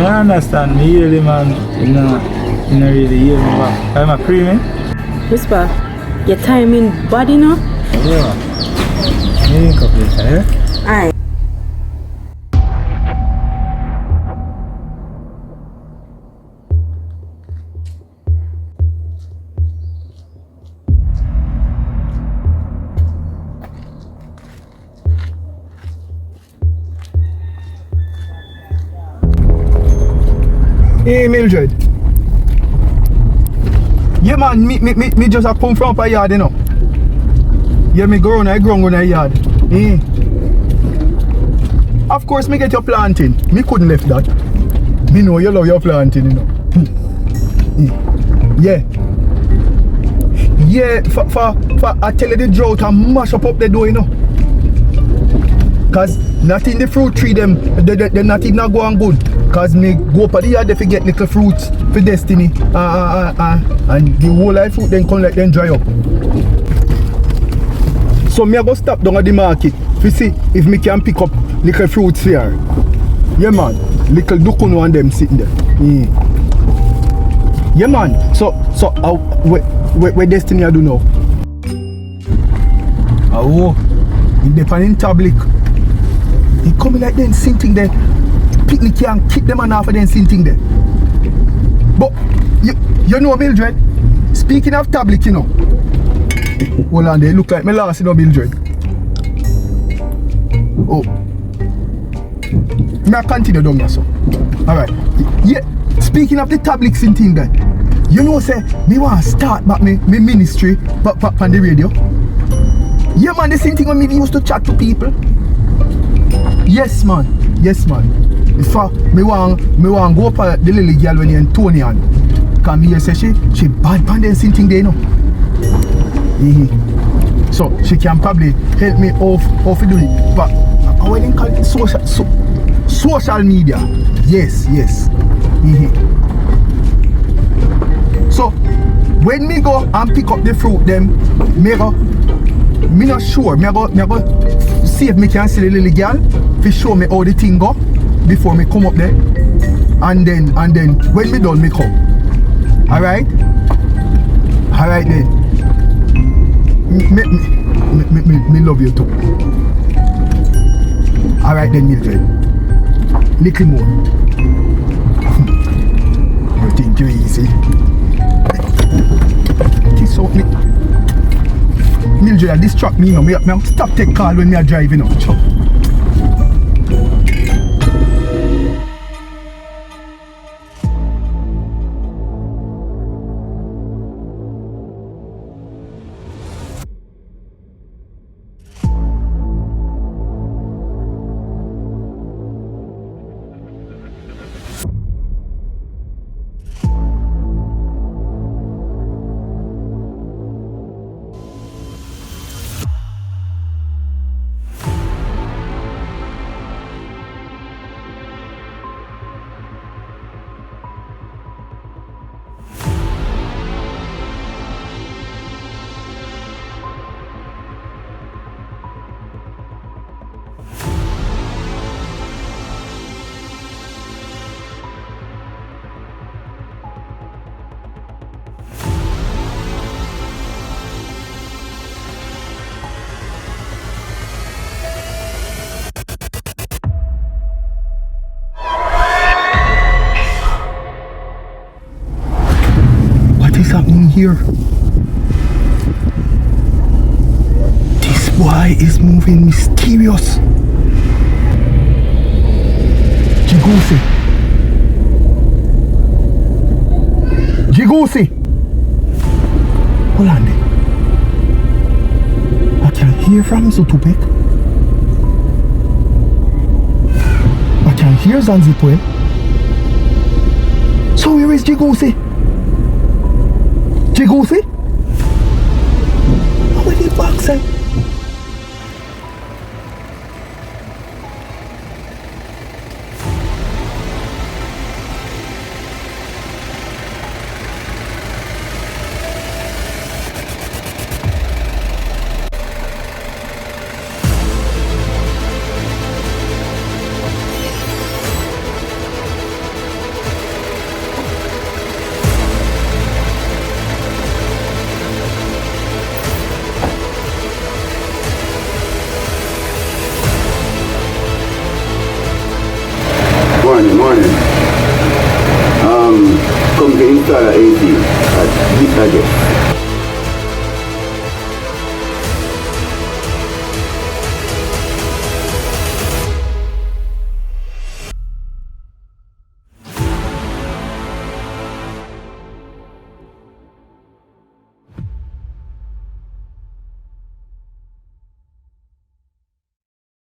I understand. Me hear the man, you know really hear me back. I'm a creamy. Whisper, your timing body now? Yeah. Me link up later, yeah? Aye. Hey Mildred. Yeah man, me just a come from a yard, you know. Yeah, me grown on a yard. Eh. Of course me get your planting. Me couldn't left that. Me know you love your planting, you know. Yeah. Yeah, for I tell you the drought and mash up the door, you know. Cause not in the fruit tree them, they not even go on good. Cause me go up at the yard they get little fruits for destiny. And the whole life fruit then come like then dry up. So me I go stop down at the market to see if me can pick up little fruits here. Yeah man, little dukuno and them sitting there. Yeah man, so where destiny I do now? Oh, in the pan in tablet. He coming like them sitting there. Picnic can kick them and half of them sitting there. But you know Mildred, speaking of tablet, you know. Hold on, they look like me last, you know, Mildred. Oh. May I continue down there, so? Alright. Yeah, speaking of the tablets and thing there, you know, say, me want to start back me ministry back on the radio. Yeah, man, the same thing when me used to chat to people. Yes, man. Yes, man. If me want go up the little girl when you're in Tony-an. Cause me say she bad pan the same thing there, you know. So she can probably help me off to do it. But how I call it social media. Yes. So when me go and pick up the fruit them, me not sure. Me go see if me can see the little girl to show me how the thing go before me come up there. And then when me done me come. Alright then. Me love you too. Alright then, Mildred. Little more. You think you're easy? This out me. Mildred, distract me now. Me stop take call when me are driving out. Here. This boy is moving mysterious. Jygouci. Hold on there. I can hear from Zutupek. I can hear Zanzipoel. So where is Jygouci? Jygouci? How are you backside? Morning. Come to install a AC at this address.